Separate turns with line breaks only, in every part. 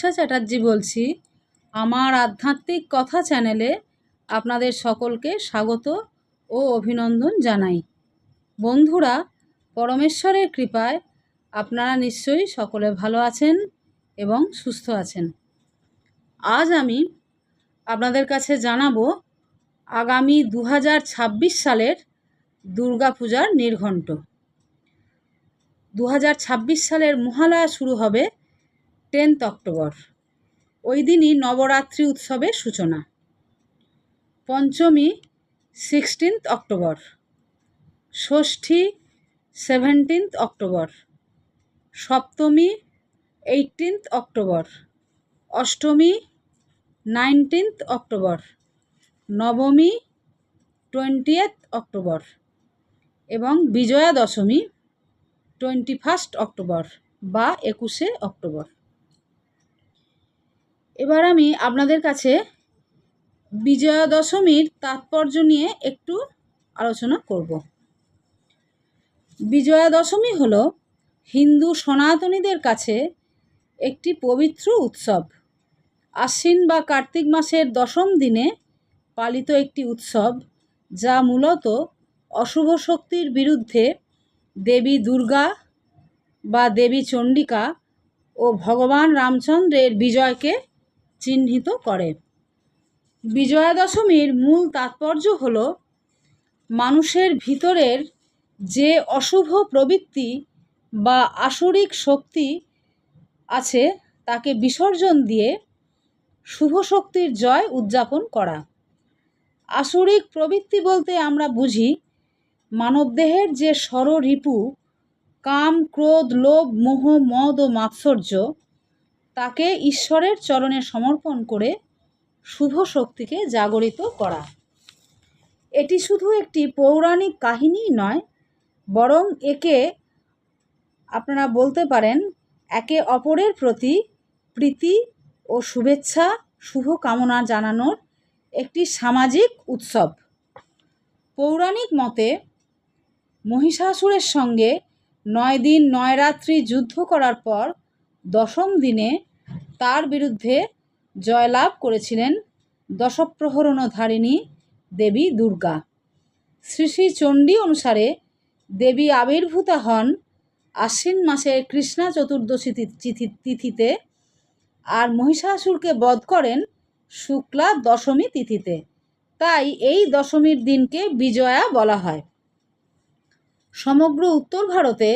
প্রতীক্ষা চ্যাটার্জি বলছি। আমার আধ্যাত্মিক কথা চ্যানেলে আপনাদের সকলকে স্বাগত ও অভিনন্দন জানাই। বন্ধুরা, পরমেশ্বরের কৃপায় আপনারা নিশ্চয়ই সকলে ভালো আছেন এবং সুস্থ আছেন। আজ আমি আপনাদের কাছে জানাবো আগামী 2026 সালের দুর্গাপূজার নির্ঘণ্ট। 2026 সালের মহালয়া শুরু হবে 10th অক্টোবর। ওই দিনই নবরাত্রি উৎসবের সূচনা। পঞ্চমী 16th অক্টোবর, ষষ্ঠী 17th অক্টোবর, সপ্তমী 18th October, Ashtami 19th October, নবমী 20th অক্টোবর এবং বিজয়া দশমী 21st অক্টোবর বা 21শে অক্টোবর। এবার আমি আপনাদের কাছে বিজয়া দশমীর তাৎপর্য নিয়ে একটু আলোচনা করব। বিজয়া দশমী হলো হিন্দু সনাতনীদের কাছে একটি পবিত্র উৎসব। আশ্বিন বা কার্তিক মাসের দশম দিনে পালিত একটি উৎসব, যা মূলত অশুভ শক্তির বিরুদ্ধে দেবী দুর্গা বা দেবী চণ্ডিকা ও ভগবান রামচন্দ্রের বিজয়কে চিহ্নিত করে। বিজয়া দশমীর মূল তাৎপর্য হল মানুষের ভিতরের যে অশুভ প্রবৃত্তি বা আসুরিক শক্তি আছে তাকে বিসর্জন দিয়ে শুভ শক্তির জয় উদযাপন করা। আসুরিক প্রবৃত্তি বলতে আমরা বুঝি মানবদেহের যে ষড়রিপু কাম, ক্রোধ, লোভ, মোহ, মদ ও মাৎসর্য, তাকে ঈশ্বরের চরণে সমর্পণ করে শুভ শক্তিকে জাগরিত করা। এটি শুধু একটি পৌরাণিক কাহিনীই নয়, বরং একে আপনারা বলতে পারেন একে অপরের প্রতি প্রীতি ও শুভেচ্ছা, শুভ কামনা জানানোর একটি সামাজিক উৎসব। পৌরাণিক মতে মহিষাসুরের সঙ্গে 9 দিন 9 রাত্রি যুদ্ধ করার পর দশম দিনে তার বিরুদ্ধে জয়লাভ করেছিলেন দশপ্রহরণধারিণী দেবী দুর্গা। শ্রী শ্রী চণ্ডী অনুসারে দেবী আবির্ভূতা হন আশ্বিন মাসের কৃষ্ণা চতুর্দশী তিথিতে, আর মহিষাসুরকে বধ করেন শুক্লা দশমী তিথিতে। তাই এই দশমীর দিনকে বিজয়া বলা হয়। সমগ্র উত্তর ভারতে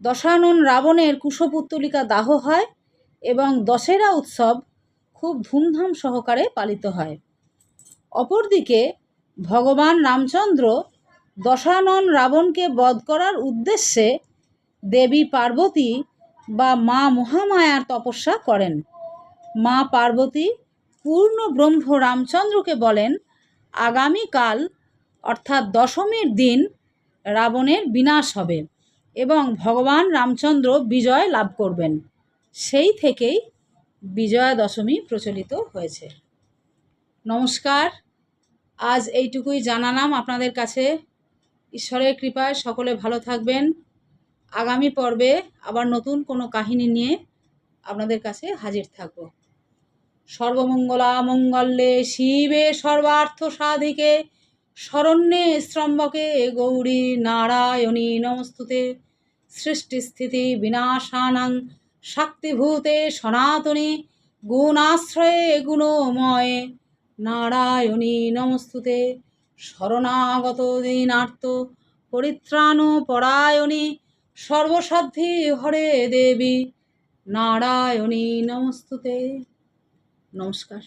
দশানন রাবণের কুশপুত্তলিকা দাহ হয় এবং দশেরা উৎসব খুব ধুমধাম সহকারে পালিত হয়। অপরদিকে ভগবান রামচন্দ্র দশানন রাবণকে বধ করার উদ্দেশ্যে দেবী পার্বতী বা মা মহামায়ার তপস্যা করেন। মা পার্বতী পূর্ণ ব্রহ্ম রামচন্দ্রকে বলেন আগামীকাল অর্থাৎ দশমীর দিন রাবণের বিনাশ হবে এবং ভগবান রামচন্দ্র বিজয় লাভ করবেন। সেই থেকেই বিজয়া দশমী প্রচলিত হয়েছে। নমস্কার, আজ এইটুকুই জানালাম আপনাদের কাছে। ঈশ্বরের কৃপায় সকলে ভালো থাকবেন। আগামী পর্বে আবার নতুন কোনো কাহিনী নিয়ে আপনাদের কাছে হাজির থাকব। সর্বমঙ্গলা মঙ্গলে শিবে সর্বার্থ সাধিকে শরণ্যে ত্র্যম্বকে গৌরী নারায়ণী নমস্তুতে। সৃষ্টিস্থিতি বিনাশানাং শক্তিভূতে সনাতনী গুণাশ্রয়ে গুণময়ে নারায়ণী নমস্তুতে। শরণাগত দীনার্ত পরিত্রাণ পরায়ণী সর্বসাধ্যি হরে দেবী নারায়ণী নমস্তুতে। নমস্কার।